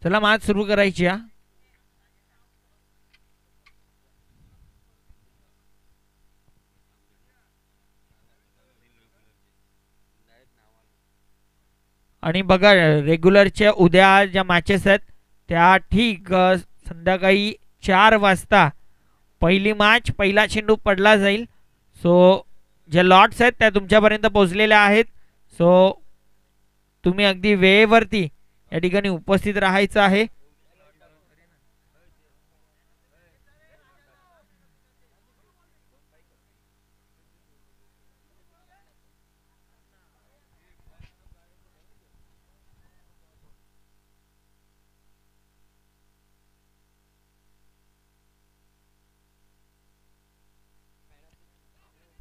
चला मॅच सुरू करायची हा. आणि बघा रेग्युलरच्या उद्या ज्या मॅचेस आहेत त्या ठीक संध्याकाळी 4 वाजता पहिली मॅच पहिला चेंडू पडला जाईल. सो ज्या लॉट्स आहेत त्या तुमच्यापर्यंत पोहोचलेल्या आहेत. सो तुम्ही अगदी वेळेवरती या ठिकाणी उपस्थित राहायचं आहे.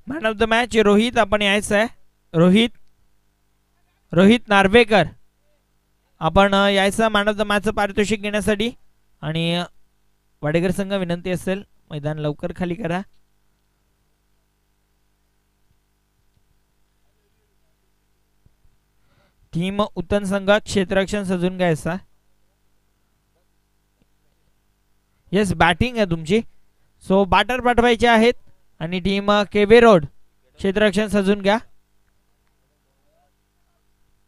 Man of the match Rohit आपण यायचं आहे. रोहित रोहित नार्वेकर आपण यायचं मॅन ऑफ द मॅचचं पारितोषिक घेण्यासाठी. आणि वाडेकर संघ विनंती असेल मैदान लवकर खाली करा. टीम उत्तन संघ क्षेत्ररक्षण सजून घ्यायचा. येस बॅटिंग आहे तुमची. सो बॅटर पाठवायचे आहेत आणि टीम केवे रोड क्षेत्ररक्षण सजून घ्या.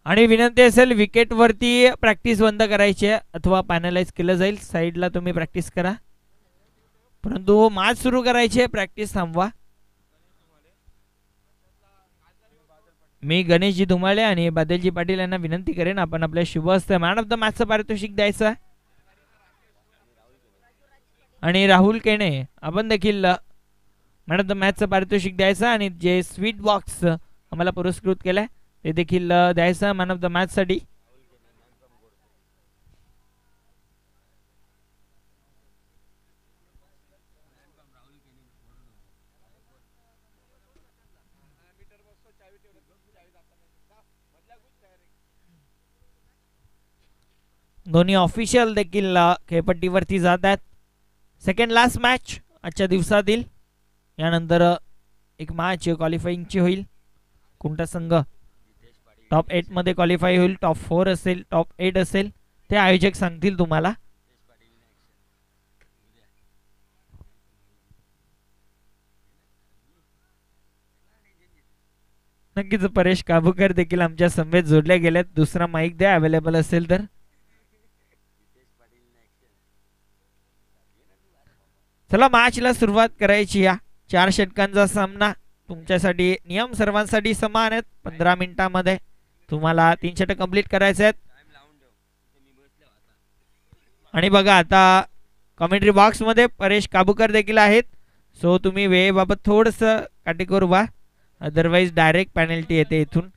आणि विनंती असेल विकेटवरती प्रॅक्टिस बंद करायची आहे अथवा पॅनलाइज केलं जाईल. साईडला तुम्ही प्रॅक्टिस करा परंतु मॅच सुरू करायची आहे प्रॅक्टिस थांबवा. मी गणेशजी धुमाळे आणि बादलजी पाटील यांना विनंती करेन आपण आपल्या शुभ हस्ते मॅन ऑफ द मॅचचं पारितोषिक द्यायचं आहे. आणि राहुल केणे आपण देखील मॅन ऑफ द मॅचचं पारितोषिक द्यायचं आणि जे स्वीट बॉक्स आम्हाला पुरस्कृत केलंय ते देखील द्यायचं मॅन ऑफ द मॅच साठी. दोन्ही ऑफिशियल देखील खेळपट्टीवरती जात आहेत. सेकंड लास्ट मॅच आजच्या दिवसातील. यानंतर एक मॅच क्वालिफाईंगची होईल. कोणता संघ टॉप 8 मध्ये क्वालिफाय होईल, टॉप 4 असेल, टॉप 8 असेल ते आयोजक सांगतील तुम्हाला. नक्कीच परेश काबूकर देखील आमच्या समवेत जोडले गेलेत. दुसरा माईक द्या अवेलेबल असेल तर. चला मॅचला सुरुवात करायची. या 4 षटकांचा सामना तुमच्यासाठी नियम सर्वांसाठी समान आहेत. 15 मिनिटांमध्ये तुम्हाला 3 षटक कंप्लीट करायचे आहेत. आणि बघा आता कमेंट्री बॉक्स मध्ये परेश काबूकर देखील आहेत. सो तुम्ही वेळेबाबत थोडस काटेकोर व्हा अदरवाइज डायरेक्ट पेनल्टी येते इथून.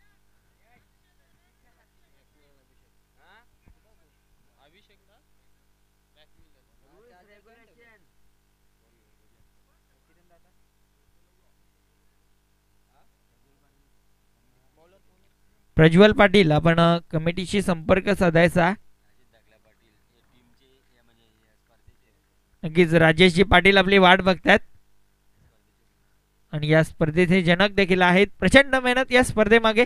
प्रज्वल पाटील आपण कमिटीशी संपर्क साधायचा. नक्कीच राजेशजी पाटील आपली वाट बघतात आणि या स्पर्धेचे जनक देखील आहेत. प्रचंड मेहनत या स्पर्धेमागे.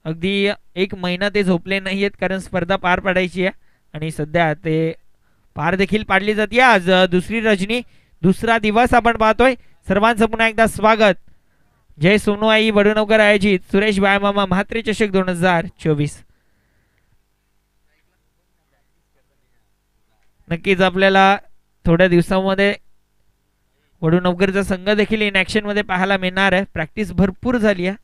अगदी 1 महिना ते झोपले नाहीयेत कारण स्पर्धा पार पाडायची आहे आणि सध्या ते पार देखील पाडली जाते. आज दुसरी रजनी दुसरा दिवस आपण पाहतोय. सर्वांचं पुन्हा एकदा स्वागत. जय सोनूआई वडुणवकर आयोजित सुरेश बायमामा म्हात्रे चषक 2024. नक्कीच आपल्याला थोड्या दिवसांमध्ये वडुणवकरचा संघ देखील इन ॲक्शन मध्ये पाहायला मिळणार आहे. प्रॅक्टिस भरपूर झाली आहे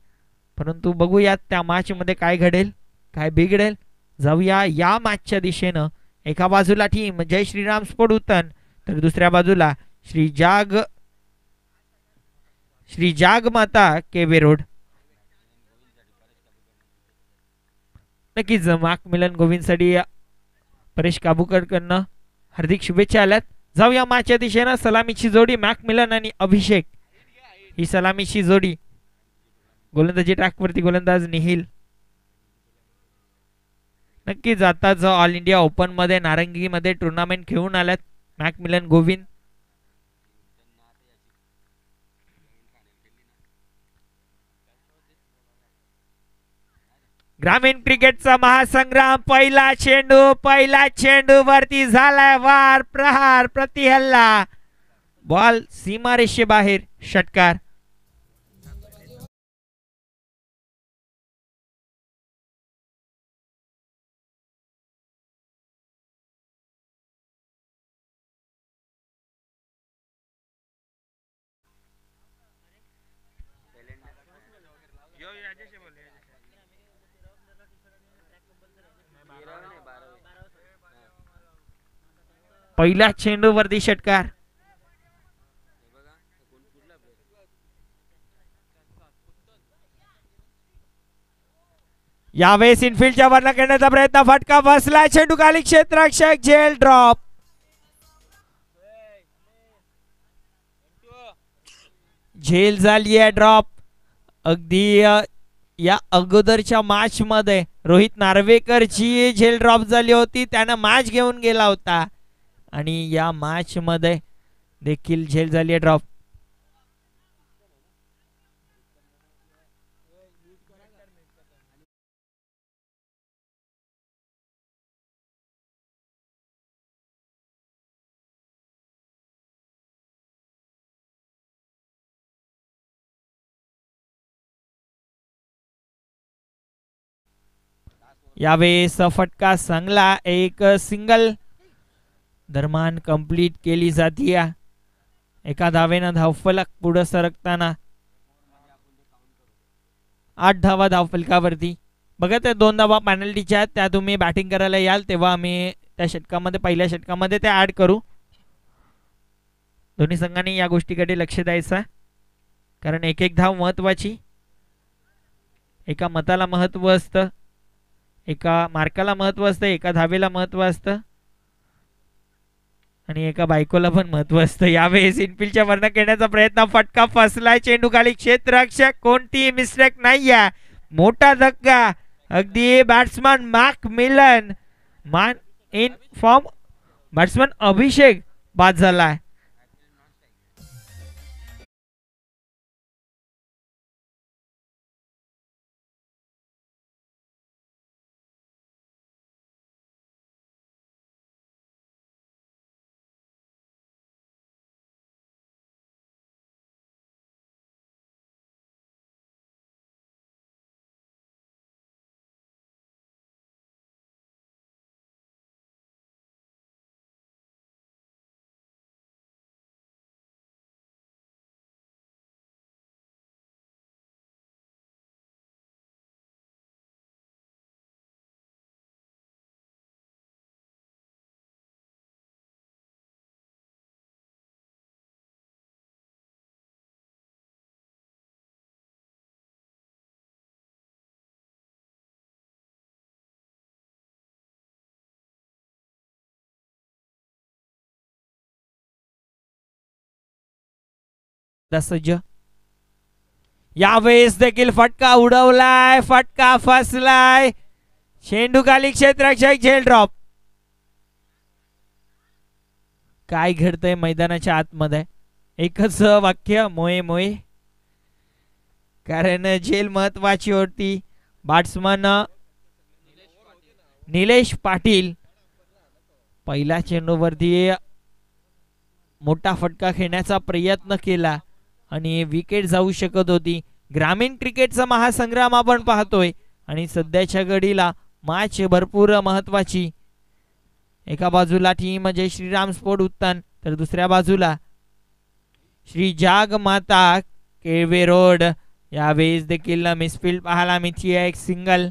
परंतु बघूयात त्या मॅच मध्ये काय घडेल काय बिघडेल. जाऊया या मॅचच्या दिशेनं. एका बाजूला टीम जय श्रीराम स्पोर्ट उत्तन तर दुसऱ्या बाजूला श्री जाग माता केवे रोड. नक्कीच मॅक मिलन गोविंदसाठी परेश काबूकर कडनं हार्दिक शुभेच्छा आल्यात. जाऊया मॅचच्या दिशेनं. सलामीची जोडी मॅक मिलन आणि अभिषेक ही सलामीची जोडी. गोलंदाजी ट्रॅकवरती गोलंदाज निहिल. नक्कीच आताच ऑल इंडिया ओपन मध्ये नारंगी मध्ये टुर्नामेंट खेळून आल्यात मॅक मिलन गोविंद. ग्रामीण क्रिकेटचा महासंग्राम. पहिला चेंडू वरती झालाय वार, प्रहार, प्रतिहल्ला, बॉल सीमारेषे बाहेर, षटकार. पहिल्या चेंडूवरती षटकार. यावेळेस इनफिल्डच्या वरनं करण्याचा प्रयत्न, फटका बसला, चेंडू खाली क्षेत्ररक्षक, झेल ड्रॉप. झेल झाली आहे ड्रॉप. अगदी या अगोदरच्या मॅच मध्ये रोहित नार्वेकरची झेल ड्रॉप झाली होती, त्यानं मॅच घेऊन गेला होता आणि या मॅच मध्ये देखील झेल झाली आहे ड्रॉप. यावेळेस फटका चांगला, एक सिंगल दरम्यान कंप्लीट केली जाते. एका धावेनं धावफलक पुढे सरकताना 8 धावा धावफलकावरती. बघा त्या 2 धावा पेनल्टीच्या आहेत, त्या तुम्ही बॅटिंग करायला याल तेव्हा आम्ही त्या षटकामध्ये, पहिल्या षटकामध्ये त्या ऍड करू. दोन्ही संघांनी या गोष्टीकडे लक्ष द्यायचं, कारण एक एक धाव महत्वाची. एका मताला महत्व असतं, एका मार्काला महत्व असतं, एका धावेला महत्व असतं आणि एका बायकोला पण महत्व असतं. यावेळेस इनफिल्डच्या वरनं खेळण्याचा प्रयत्न, फटका फसलाय, चेंडू खाली क्षेत्ररक्षक, कोणती मिस्टेक नाहीये, मोठा धक्का. अगदी बॅट्समन मॅक मिलन मान इन फॉर्म, बॅट्समन अभिषेक बाद झालाय. सज्ज. यावेळेस देखील फटका उडवलाय, फटका फसलाय, चेंडू खाली क्षेत्ररक्षक, झेल ड्रॉप. काय घडतंय मैदानाच्या आतमध्ये? एकच वाक्य, मोये मोये. कारण झेल महत्वाची होती. बॅट्समन निलेश पाटील पहिल्या चेंडूवरती मोठा फटका खेळण्याचा प्रयत्न केला आणि विकेट जाऊ शकत होती. ग्रामीण क्रिकेटचा महासंग्राम आपण पाहतोय आणि सध्याच्या घडीला मॅच भरपूर महत्वाची. एका बाजूला टीम जय श्रीराम स्पोर्ट उत्तन, तर दुसऱ्या बाजूला श्री जाग माता केळवे रोड. यावेळेस देखील मिसफील्ड पाहायला मिळते, एक सिंगल.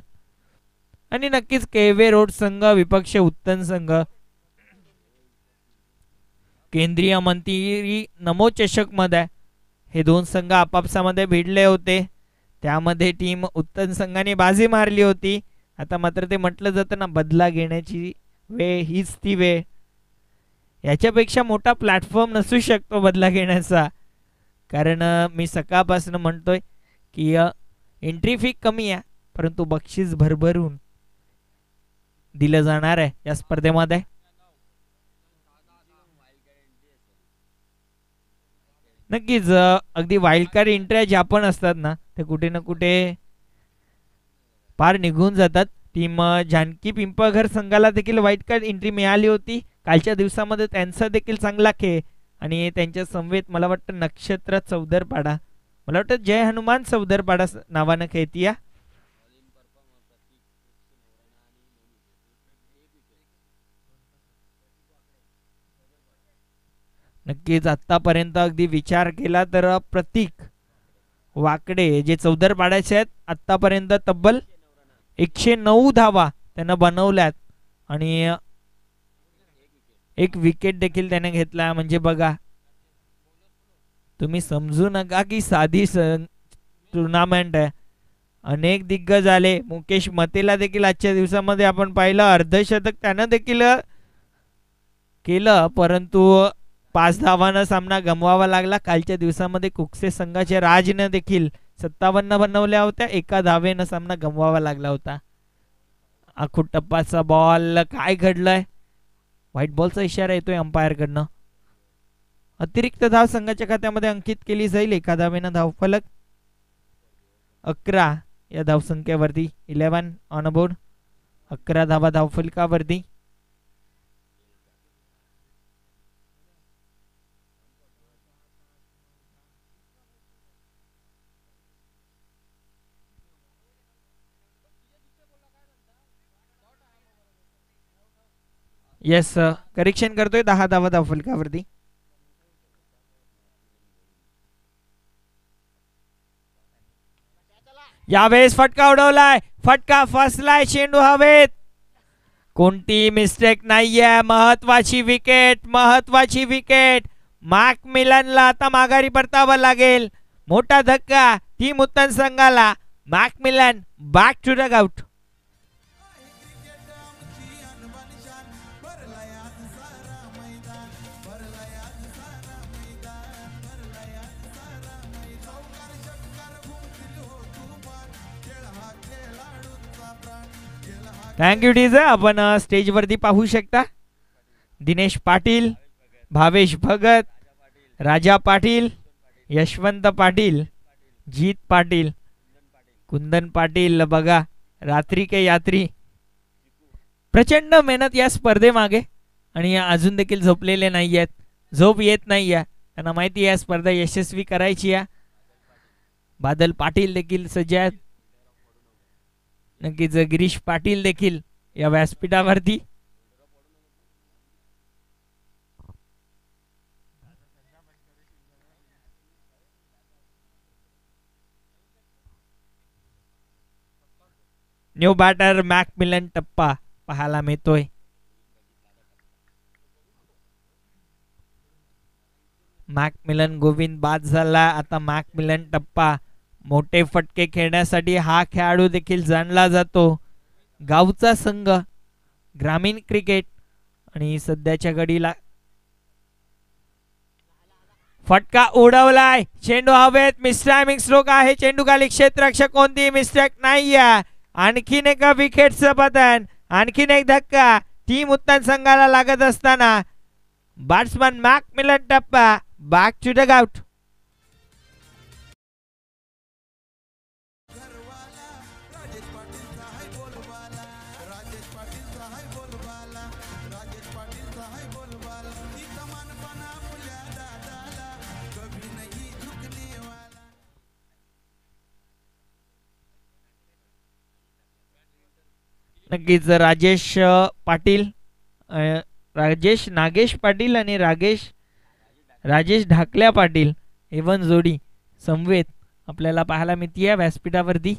आणि नक्कीच केळवे रोड संघ विपक्ष उत्तन संघ केंद्रीय मंत्री नमो चषक मध्ये हे 2 संघ आपापसामध्ये भिडले होते. त्यामध्ये टीम उत्तन संघाने बाजी मारली होती. आता मात्र ते म्हटलं जातं ना, बदला घेण्याची वेळ हीच ती वेळ. याच्यापेक्षा मोठा प्लॅटफॉर्म नसू शकतो बदला घेण्याचा. कारण मी सकाळपासून म्हणतोय की एंट्री फी कमी आहे, परंतु बक्षीस भरभरून दिलं जाणार आहे या स्पर्धेमध्ये. नक्कीच अगदी वाईल्ड कार्ड एंट्री ज्या पण असतात ना, ते कुठे ना कुठे पार निघून जातात. टीम जानकी पिंपळघर संघाला देखील व्हाईट कार्ड एंट्री मिळाली होती कालच्या दिवसामध्ये. त्यांचा देखील चांगला खेळ आणि त्यांच्या समवेत मला वाटतं नक्षत्र चौदरपाडा, मला वाटतं जय हनुमान चौदरपाडा नावानं खेळती या. नक्कीच आतापर्यंत अगदी विचार केला तर प्रतीक वाकडे जे चौदरपाड्याचे आहेत आतापर्यंत तब्बल 109 धावा त्यांना बनवल्यात आणि एक विकेट देखील त्याने घेतला. म्हणजे बघा तुम्ही समजू नका की साधी टुर्नामेंट आहे. अनेक दिग्गज आले. मुकेश मतेला देखील आजच्या दिवसामध्ये आपण पाहिलं अर्धशतक त्यानं देखील केलं, परंतु 5 धावांना सामना गमवावा लागला. कालच्या दिवसामध्ये कुकसे संघाच्या राजनं देखील 57 बनवल्या होत्या, 1 धावेनं सामना गमवावा लागला होता. आखूड टप्पाचा बॉल, काय घडलंय? व्हाईट बॉलचा इशारा येतोय अंपायर कडनं. अतिरिक्त धाव संघाच्या खात्यामध्ये अंकित केली जाईल. 1 धावेनं धावफलक 11 या धावसंख्येवरती. 11 ऑन बोर्ड. 11 धावा धावफलकावरती. येस करेक्शन करतोय. 10 धावा धावफलकावरती. यावेळेस फटका उडवलाय. फटका फसलाय. चेंडू हवेत. कोणती मिस्टेक नाहीये. महत्वाची विकेट, महत्वाची विकेट. मॅकमिलनला आता माघारी परतावं लागेल. मोठा धक्का टीम उत्तन संघाला. McMillan back to the out. Thank you DJ. आपण स्टेजवरती पाहू शकता दिनेश पाटील, भावेश भगत, राजा पाटील, यशवंत पाटील, जीत पाटील, कुंदन पाटील. बघा रात्री के यात्री. प्रचंड मेहनत या स्पर्धेमागे आणि अजून देखील झोपलेले नाही आहेत. झोप येत नाही आहे त्यांना, माहिती आहे स्पर्धा यशस्वी करायची आहे. बादल पाटील देखील सज्ज आहेत. नक्कीच गिरीश पाटील देखील या व्यासपीठावरती. न्यू बॅटर मॅकमिलन टप्पा पाहायला मिळतोय. मॅकमिलन गोविंद बाद झाला. आता मॅकमिलन टप्पा. मोठे फटके खेळण्यासाठी हा खेळाडू देखील जाणला जातो. गावचा संघ, ग्रामीण क्रिकेट आणि सध्याच्या घडीला फटका उडवलाय. चेंडू हवेत. मिसटायमिंग स्ट्रोक आहे. चेंडू खाली क्षेत्ररक्षक. कोणती मिस्टेक नाहीये. आणखीन एका विकेटचं पतन. आणखीन एक धक्का टीम उत्तन संघाला लागत असताना बॅट्समन मॅकमिलन टप्पा बॅक टू द आउट. नक्कीच राजेश पाटील, राजेश नागेश पाटील आणि राजेश ढाकल्या पाटील एवन जोडी समवेत आपल्याला पाहायला मिळते व्यासपीठावरती.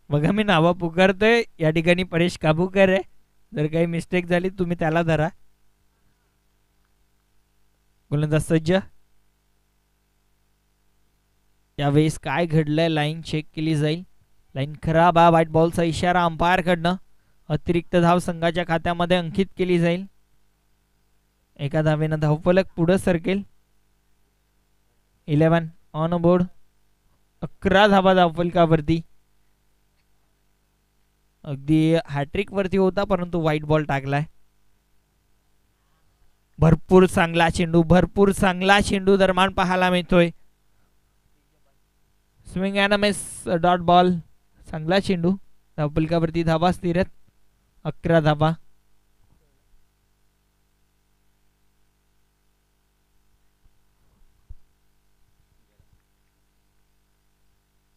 बघा मी नावा पुकारतोय या ठिकाणी. परेश काबूकर आहे. जर काही मिस्टेक झाली तुम्ही त्याला धरा. गोलंदाज सज्ज. यावेळेस काय घडलंय लाईन चेक केली जाईल. लाईन खराब आहे. व्हाईट बॉलचा इशारा अंपायर कडनं. अतिरिक्त धाव संघाच्या खात्यामध्ये अंकित केली जाईल. 1 धावेनं धावफलक पुढे सरकेल. 11 ऑन बोर्ड. 11 धावा धावफलकावरती. अगदी हॅट्रिक वरती होता परंतु व्हाईट बॉल टाकलाय. भरपूर चांगला चेंडू दरम्यान पाहायला मिळतोय. Swing and miss dot ball. चांगला चेंडू. धावफलकावरती धावा स्थिरत 11 धावा.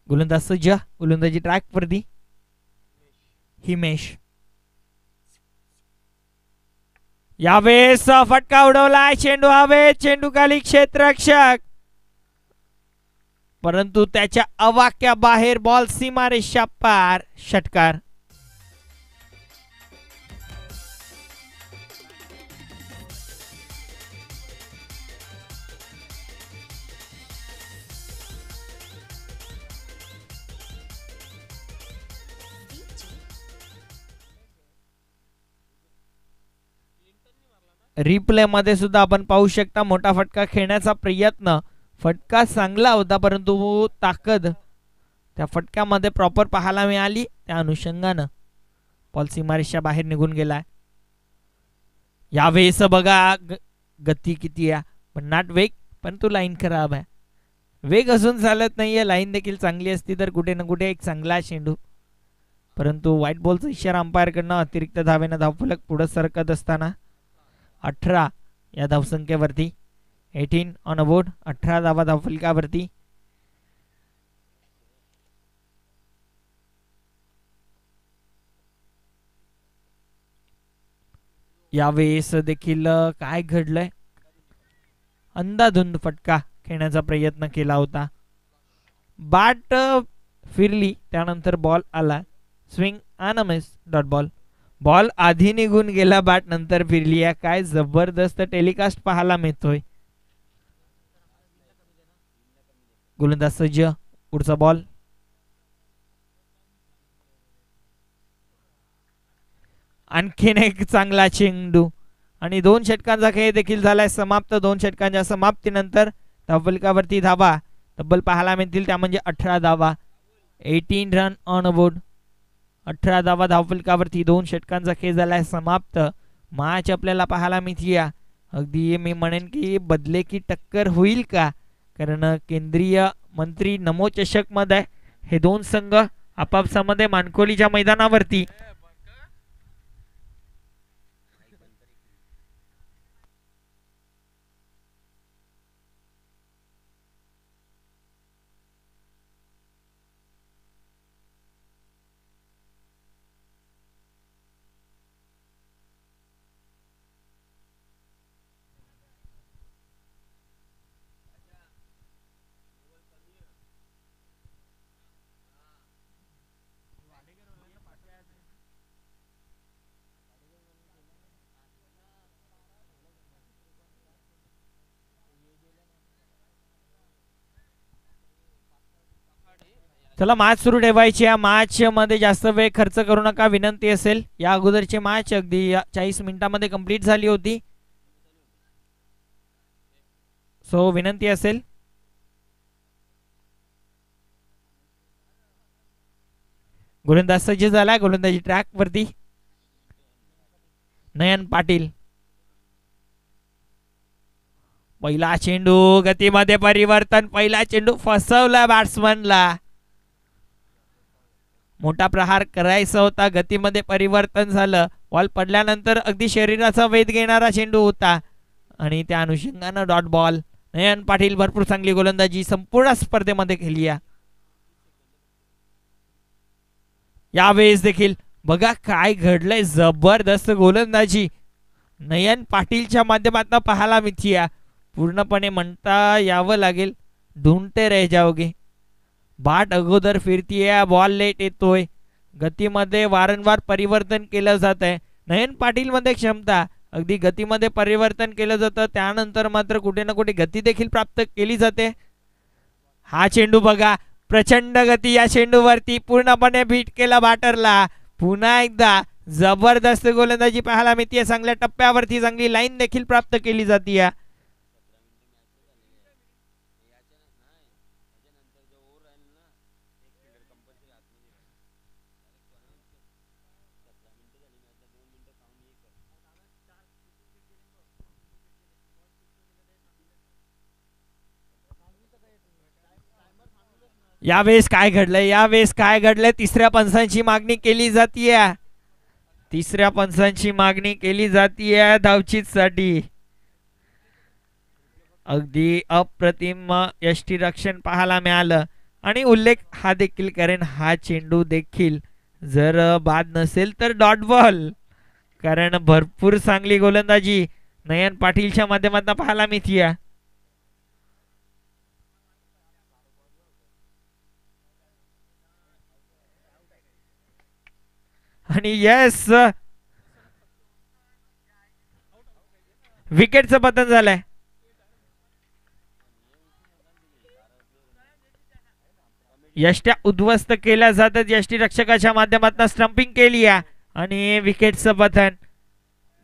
गोलंदाज सज्ज. गोलंदाजी ट्रॅक वरती हिमेश. यावेळेस फटका उडवलाय. चेंडू हवेत. चेंडू खाली क्षेत्ररक्षक, परंतु त्याच्या अवाक्या बाहेर. बॉल सीमारेषा पार. षटकार. रिप्ले मध्ये सुद्धा आपण पाहू शकता मोठा फटका खेळण्याचा प्रयत्न. फटका चांगला होता, परंतु ताकद त्या फटक्यामध्ये प्रॉपर पाहायला मिळाली. त्या अनुषंगानं बॉल सीमारेषा बाहेर निघून गेलाय. यावेळेस बघा गती किती आहे, पण नाट वेग, पण तो लाईन खराब आहे. वेग असून चालत नाहीये, लाईन देखील चांगली असती तर कुठे ना कुठे एक चांगला चेंडू. परंतु व्हाईट बॉलचा इशारा अंपायर कडनं अतिरिक्त धावेनं धावफलक पुढे सरकत असताना 18 या धावसंख्येवरती. 18 ऑन अ बोर्ड. 18 धावा धावफलकावरती. यावेळेस देखील काय घडलंय, अंधाधुंद फटका खेळण्याचा प्रयत्न केला होता. बाट फिरली, त्यानंतर बॉल आला. Swing and miss dot ball. Ball आधी निघून गेला, बाट नंतर फिरली. काय जबरदस्त टेलिकास्ट पाहायला मिळतोय. गोलंदाज सज्ज. पुढचा बॉल. आणखीन एक चांगला चेंडू आणि 2 षटकांचा खेळ देखील झालाय समाप्त. 2 षटकांच्या समाप्तीनंतर धावफलकावरती धावा तब्बल पाहायला मिळतील, त्या म्हणजे 18 धावा. 18 रन ऑन बोर्ड. 18 धावा धावफलकावरती. 2 षटकांचा खेळ झालाय समाप्त. मॅच आपल्याला पाहायला मिळतीये. अगदी मी म्हणेन की बदले की टक्कर होईल का, कारण केंद्रीय मंत्री नमो चषक मध्ये हे 2 संघ आपापसामध्ये मानकोलीच्या मैदानावरती चला मॅच सुरू ठेवायची. या मॅच मध्ये जास्त वेळ खर्च करू नका विनंती असेल. या अगोदरची मॅच अगदी 40 मिनिटांमध्ये कंप्लीट झाली होती, सो विनंती असेल. गोलंदाज सज्ज झाला. गोलंदाजी ट्रॅक वरती नयन पाटील. पहिला चेंडू गतीमध्ये परिवर्तन. पहिला चेंडू फसवला बॅट्समनला. मोठा प्रहार करायचा होता, गतीमध्ये परिवर्तन झालं. बॉल पडल्यानंतर अगदी शरीराचा वेध घेणारा चेंडू होता आणि त्या अनुषंगानं डॉट बॉल. नयन पाटील भरपूर चांगली गोलंदाजी संपूर्ण स्पर्धेमध्ये केली आहे. यावेळेस देखील बघा काय घडलंय, जबरदस्त गोलंदाजी नयन पाटीलच्या माध्यमातून पाहायला मिळतीये. पूर्णपणे म्हणता यावं लागेल ढूंढते रह जाओगे. बाट अगोदर फिरतीये, बॉल लेट येतोय, गतीमध्ये वारंवार परिवर्तन केलं जात आहे. नयन पाटील मध्ये क्षमता, अगदी गतीमध्ये परिवर्तन केलं जातं, त्यानंतर मात्र कुठे ना कुठे गती देखील प्राप्त केली जाते. हा चेंडू बघा, प्रचंड गती या चेंडूवरती, पूर्णपणे बीट केला बॅटरला. पुन्हा एकदा जबरदस्त गोलंदाजी पाहायला मिळते. चांगल्या टप्प्यावरती चांगली लाईन देखील प्राप्त केली जाते. यावेळेस काय घडलंय, यावेळेस काय घडलंय, तिसऱ्या पंचांची मागणी केली जातीये, तिसऱ्या पंचांची मागणी केली जातीये धावचीसाठी. अगदी अप्रतिम यष्टीरक्षण पाहायला मिळालं आणि उल्लेख हा देखील करेन, हा चेंडू देखील जर बाद नसेल तर डॉट बॉल, कारण भरपूर चांगली गोलंदाजी नयन पाटीलच्या माध्यमातून पाहायला मिळतीये. आणि येस, विकेटचं पतन झालंय. यष्ट्या उद्ध्वस्त केल्या जातात, यष्टी रक्षकाच्या माध्यमातून स्टंपिंग केली आहे आणि विकेटचं पतन.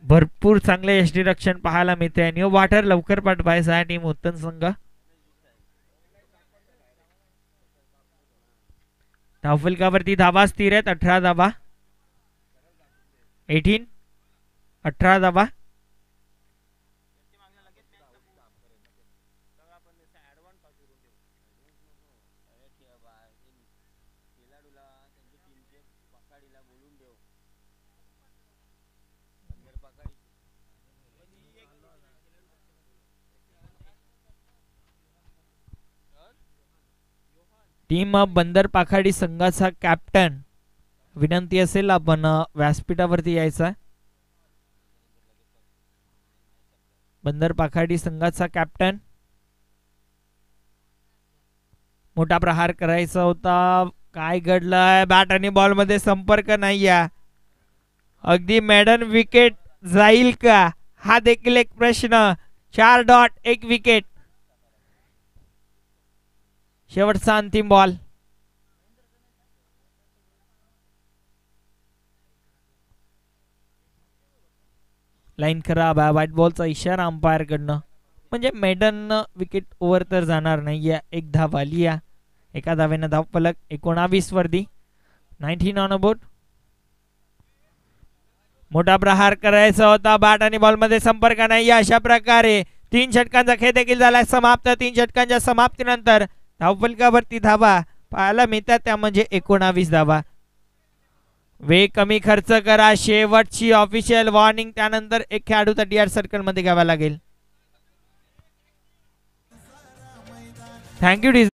भरपूर चांगले यष्टी रक्षण पाहायला मिळते. न्यू वाटर लवकर पाठवायचा आहे टीम उत्तम संघ. धावफलकावरती धावा स्थिर आहेत, 18 धावा, 18 धावा. टीम बंदर पाखाडी संघाचा कॅप्टन, विनंती असेल आपण व्यासपीठावरती यायचा. बंदर पाखाडी संघाचा कॅप्टन, मोठा प्रहार करायचा होता, काय घडलंय, बॅट आणि बॉल मध्ये संपर्क नाहीये. अगदी मॅडन विकेट जाईल का, हा देखील एक प्रश्न. 4 डॉट 1 विकेट. शेवटचा अंतिम बॉल. लाईन खराब आहे, व्हाईट बॉलचा इशारा अंपायर कडनं, म्हणजे मेडन विकेट ओव्हर तर जाणार नाहीये. एक धाव आली आहे, एका धावेनं धाव फलक 19 वरती, 19 ऑन बोर्ड. मोठा प्रहार करायचा होता, बॅट आणि बॉल मध्ये संपर्क नाही. अशा प्रकारे 3 षटकांचा खेळ देखील झालाय समाप्त. 3 षटकांच्या समाप्तीनंतर धावफलकावरती धावा पाहायला मिळतात, त्या म्हणजे 19 धावा. वेळ कमी खर्च करा, शेवटची ऑफिशियल वॉर्निंग, त्यानंतर एक खेळाडू टीआर सर्कल मध्ये घ्यावा लागेल. थँक्यू.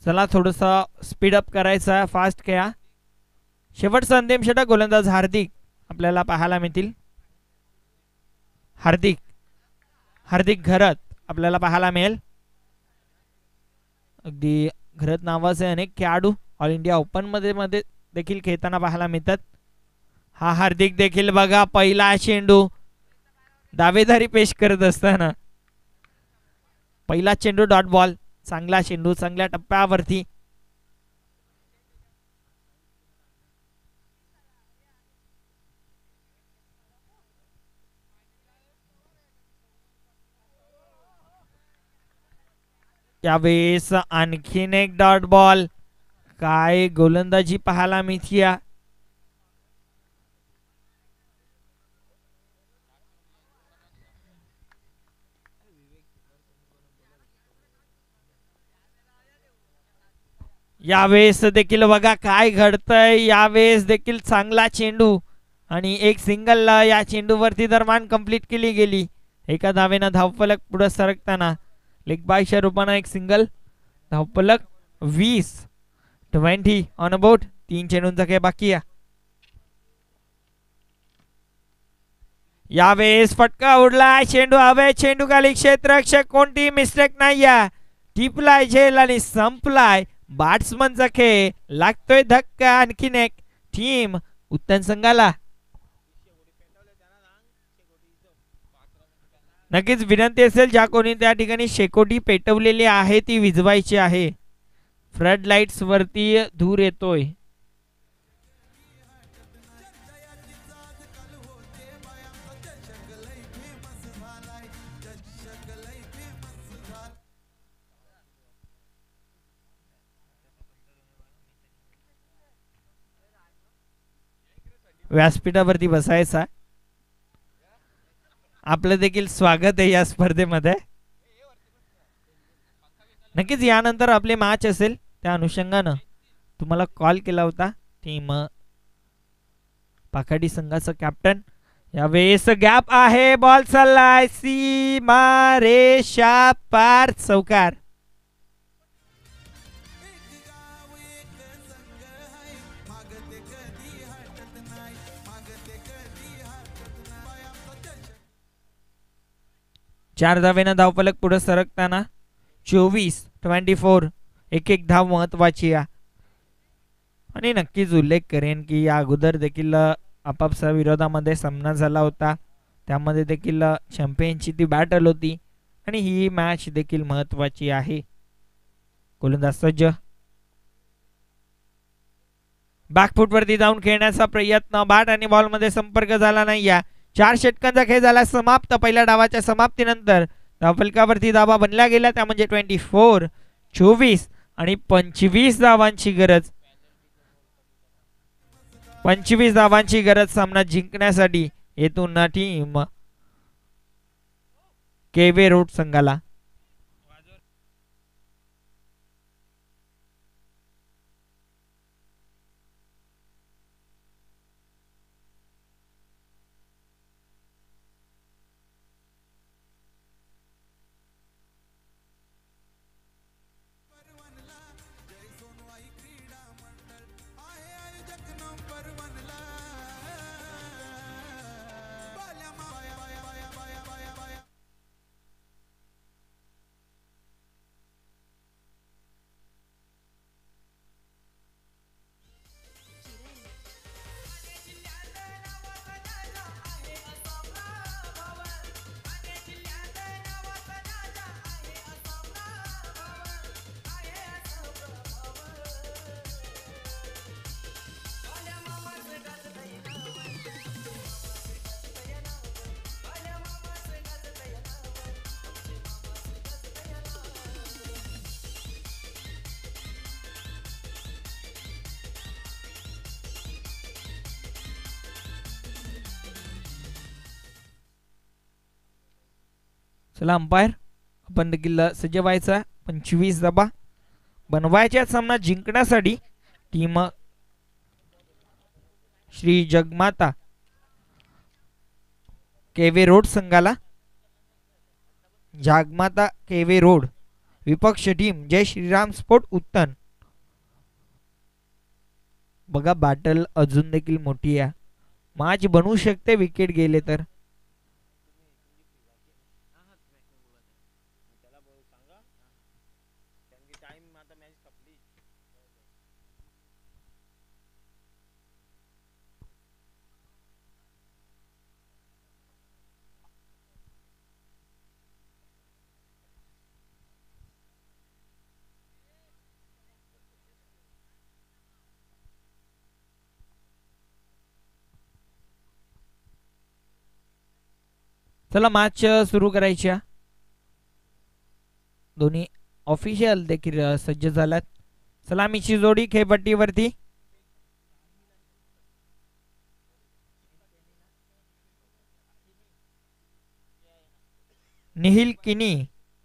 चला थोडंसं स्पीडअप करायचं, फास्ट खेळा. शेवटचा अंतिम षटक, गोलंदाज हार्दिक आपल्याला पाहायला मिळतील. हार्दिक घरत आपल्याला पाहायला मिळेल. अगदी घरत नावाचे अनेक खेळाडू ऑल इंडिया ओपन मध्ये देखील खेळताना पाहायला मिळतात. हा हार्दिक देखील बघा, पहिला चेंडू दावेदारी पेश करत असताना पहिला चेंडू डॉट बॉल. चांगला चेंडू, चांगल्या टप्प्यावरती. त्यावेळेस आणखीन एक डॉट बॉल. काय गोलंदाजी पाहायला मिळतीये. यावेळेस देखील बघा काय घडतंय. यावेळेस देखील चांगला चेंडू आणि एक सिंगल या चेंडूवरती दरम्यान कंप्लीट केली गेली. एका धावेनं धावफलक पुढे सरकताना लेग बायच्या रूपानं एक सिंगल. धावफलक 20 ऑन बोर्ड. 3 चेंडूंचा खेळ बाकी आहे. यावेळेस फटका उडला, चेंडू हवे, चेंडू खाली, क्षेत्ररक्षक कोणती मिस्टेक नाहीये. टिपलाय झेल आणि संपलाय बॅट्समनचा खेळ. लागतोय धक्का आणखीन एक टीम उत्तम संघाला. नक्कीच विनंती असेल ज्या कोणी त्या ठिकाणी शेकोटी पेटवलेली आहे ती विझवायची आहे. फ्लड लाईट्स वरती धूर येतोय. व्यासपीठावरती बसायचा. आपलं देखील स्वागत आहे या स्पर्धेमध्ये. नक्कीच यानंतर आपले मॅच असेल त्या अनुषंगानं तुम्हाला कॉल केला होता. टीम पाखाडी संघाचा कॅप्टन. यावेळेस गॅप आहे, बॉल चाललाय सीमा रेषा पार, चौकार. चार धावेनं धावफलक पुढे सरकताना 24-24 एक धाव महत्वाची आहे. आणि नक्कीच उल्लेख करेन की या अगोदर देखील आपापसा विरोधामध्ये सामना झाला होता. त्यामध्ये देखील चॅम्पियनची ती बॅटल होती आणि ही मॅच देखील महत्वाची आहे. गोलंदाज सज्ज, बॅकफूट वरती जाऊन खेळण्याचा प्रयत्न, बॅट आणि बॉल मध्ये संपर्क झाला नाही. या 4 षटकांचा खेळ झाला समाप्त. पहिल्या डावाच्या समाप्तीनंतर धावफलकावरती धावा बनल्या गेल्या, त्या म्हणजे 24, 24 आणि 25 धावांची गरज. 25 धावांची गरज सामना जिंकण्यासाठी येथून टीम केवे रोड संघाला. चला अंपायर, आपण देखील सज्ज व्हायचा. 25 धावा बनवायच्या सामना जिंकण्यासाठी टीम श्री जगमाता केवे रोड संघाला. जगमाता केवे रोड विपक्ष टीम जय श्रीराम स्पोर्ट उत्तन. बघा बॅटल अजून देखील मोठी आहे, मॅच बनवू शकते विकेट गेले तर. चला मॅच सुरू करायची. दोन्ही ऑफिशियल देखील सज्ज झाल्यात. सलामीची जोडी खेळपट्टीवरती. निहिल किनी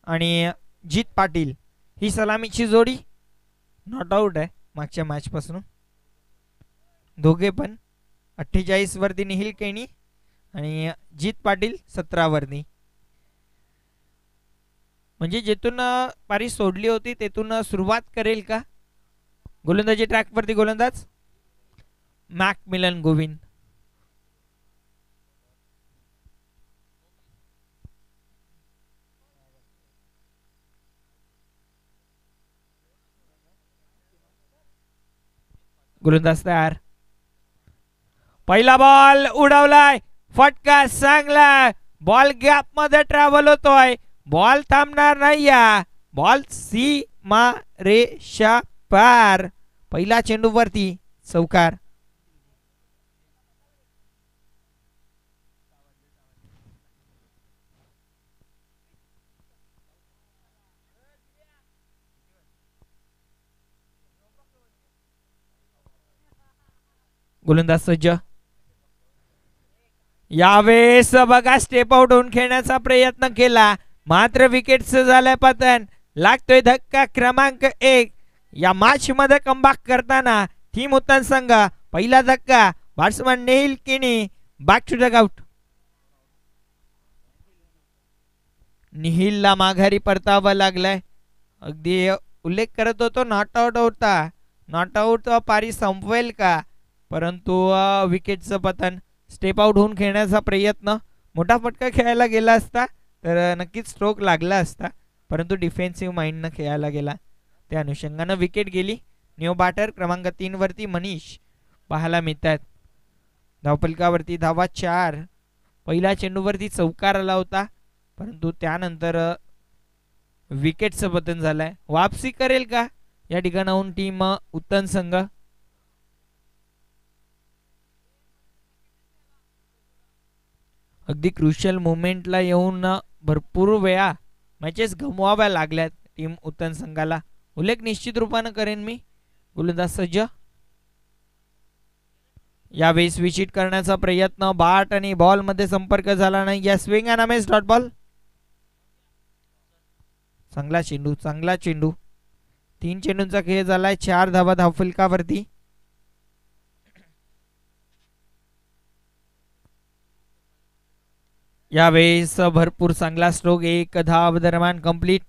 आणि जीत पाटील ही सलामीची जोडी. नॉट आउट आहे मागच्या मॅच पासून दोघे पण. 48 वरती निहिल केनी आणि जीत पाटील 17 वरती. म्हणजे जेथून पारी सोडली होती तेथून सुरुवात करेल का गोलंदाजी ट्रॅक वरती गोलंदाज मॅकमिलन गोविंद. गोलंदाज तयार. पहिला बॉल उडवलाय, फटका चांगला. बॉल गॅप मध्ये ट्रॅव्हल होतोय, बॉल थांबणार नाही. या बॉल सीमा रेषा पार. पहिला चेंडू वरती चौकार. गोलंदाज सज्ज. यावेळेस बघा स्टेप आउट होऊन खेळण्याचा प्रयत्न केला, मात्र विकेटचं झालंय पतन. लागतोय धक्का क्रमांक 1. या मॅच मध्ये कमबॅक करताना टीम उत्तन संघ. पहिला धक्का बॅट्समन नेहिल किनी बॅक टू द आउट. निहिलला माघारी परतावं लागलंय. अगदी उल्लेख करत होतो नॉट आउट होता, नॉट आउट पारी संपवेल का, परंतु विकेटचं पतन. स्टेप आउट होऊन खेळण्याचा प्रयत्न, मोठा फटका खेळायला गेला असता तर नक्कीच स्ट्रोक लागला असता, परंतु डिफेन्सिव्ह माइंडनं खेळायला गेला, त्या अनुषंगानं विकेट गेली. न्यू बॅटर क्रमांक 3 वरती मनीष पाहायला मिळतात. धावफलकावरती धावा 4. पहिल्या चेंडूवरती चौकार आला होता, परंतु त्यानंतर विकेटचं पतन झालंय. वापसी करेल का या ठिकाणाहून टीम उत्तन संघ. अगदी क्रुशियल मोमेंटला येऊन भरपूर वेळा मॅचेस गमवाव्या लागल्यात टीम उत्तन संघाला. उल्लेख निश्चित रूपानं करेन मी. गोलंदाज सज्ज. यावेळेस विचिट करण्याचा प्रयत्न, बॅट आणि बॉल मध्ये संपर्क झाला नाही. या स्विंग अँड अमेज डॉट बॉल. चांगला चेंडू, चांगला चेंडू. 3 चेंडूंचा खेळ झालाय. 4 धावा धावफलकावरती. यावेळेस भरपूर चांगला स्ट्रोक. 1 धाव दरम्यान कंप्लीट.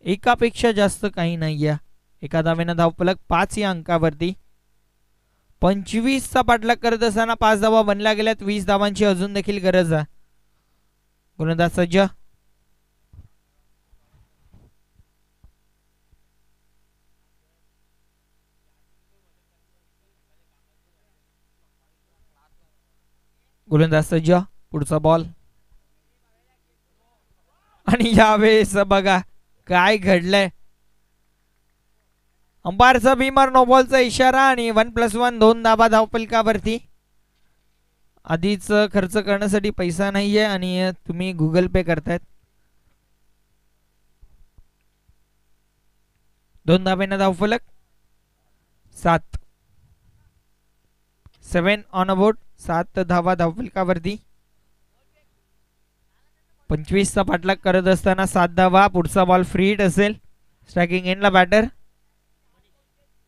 एकापेक्षा जास्त काही नाही या. एका धावेनं धावफलक 5 या अंकावरती. 25चा पाठलाग करत असताना 5 धावा बनल्या गेल्यात. 20 धावांची अजून देखील गरज आहे. गोलंदाज सज्ज. गोलंदाज सज्ज. पुढचा बॉल. आणि यावेळेस बघा काय घडलंय. अंपायरचा बीमर नो बॉलचा इशारा आणि 1+1 2 धावा धावफलकावरती. आधीच खर्च करण्यासाठी पैसा नाहीये आणि तुम्ही गुगल पे करतायत. 2 धावेनं धावफलक. 7 ऑन अबोर्ड. 7 धावा धावफलकावरती. 25चा पाठलाग करत असताना 7 धावा. पुढचा बॉल फ्री हिट असेल. स्ट्रायकिंग एंडला बॅटर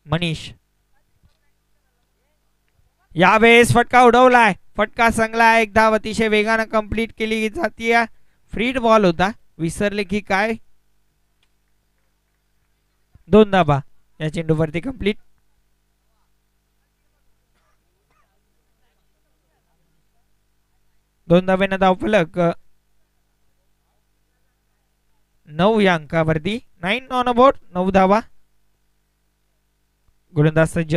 मनीष. यावेळेस फटका उडवलाय. फटका चांगला. 1 धाव अतिशय वेगानं कंप्लीट केली जाते. फ्री हिट बॉल होता, विसरले की काय. 2 धावा या चेंडूवरती कंप्लीट. दोन धावेनं धावफलक. 9 या अंकावरती. 9 ऑन अबोर्ड. 9 धावा. गोलंदाज सज्ज.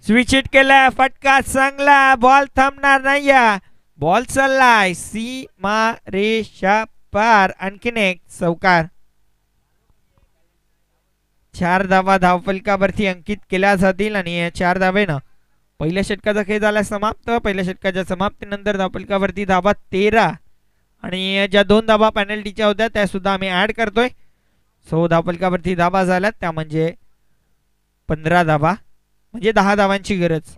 स्विच हिट केलाय. फटका चांगला. बॉल थांबणार नाही. बॉल चाललाय सीमा रेषा पार. आणखीन एक चौकार. 4 धावा धावफलकावरती अंकित केल्या जातील आणि 4 धावेनं पहिल्या षटकाचा खेळ झाला समाप्त. पहिल्या षटकाच्या समाप्तीनंतर धावफलकावरती धावा 13 आणि ज्या 2 धावा पेनल्टीच्या होत्या त्या सुद्धा आम्ही ऍड करतोय. सो धावफलकावरती धावा झाल्यात, त्या म्हणजे 15 धावा, म्हणजे 10 धावांची गरज.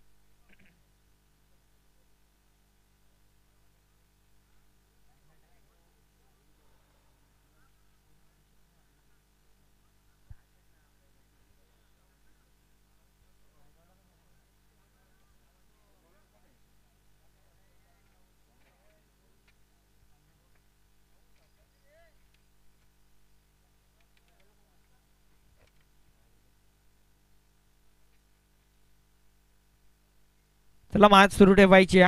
चला मॅच सुरू ठेवायची.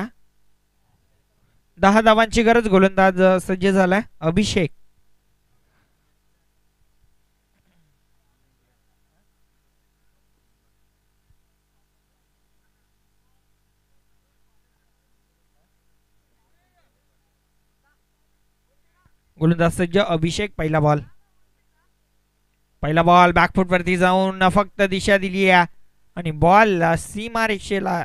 10 धावांची गरज. गोलंदाज सज्ज झालाय अभिषेक. गोलंदाज सज्ज अभिषेक. पहिला बॉल. बॅकफुट वरती जाऊन फक्त दिशा दिली आहे आणि बॉल सीमारेषेला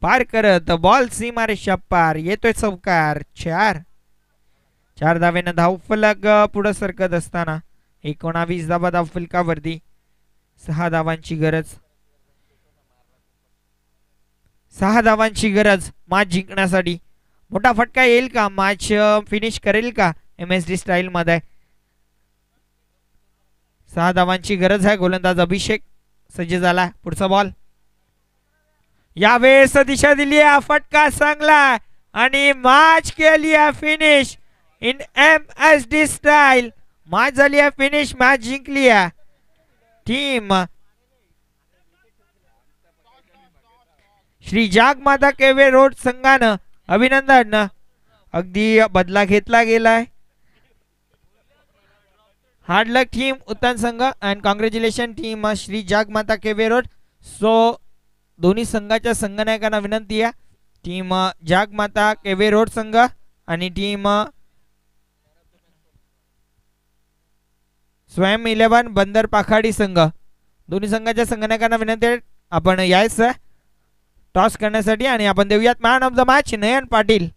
पार करत बॉल सीमारेषा पार. येतोय चौकार. 4 धावेनं धावफलक पुढे सरकत असताना 19 धावा धावफलकावरती. 6 धावांची गरज. 6 धावांची गरज मॅच जिंकण्यासाठी. मोठा फटका येईल का, मॅच फिनिश करेल का MSD स्टाईल मध्ये. 6 धावांची गरज आहे. गोलंदाज अभिषेक सज्ज झाला. पुढचा बॉल यावेळेस दिशा दिली आहे, फटका चांगला आणि मॅच केली आहे finish in MSD style. Match झाली आहे फिनिश, मॅच जिंकली आहे टीम श्री जागमाता केवे रोड संघानं. अभिनंदन, अगदी बदला घेतला गेलाय. हार्ड लक टीम उत्तम संघ अँड कॉंग्रॅच्युलेशन टीम श्री जागमाता केवे रोड. सो दोन्ही संघाच्या संघनायकांना विनंती आहे, टीम जागमाता केवे रोड संघ आणि टीम स्वयं 11 बंदर पाखाडी संघ, दोन्ही संघाच्या संघनायकांना विनंती आहे आपण यायचं टॉस करण्यासाठी. आणि आपण देऊयात man of the match Nayan Patil.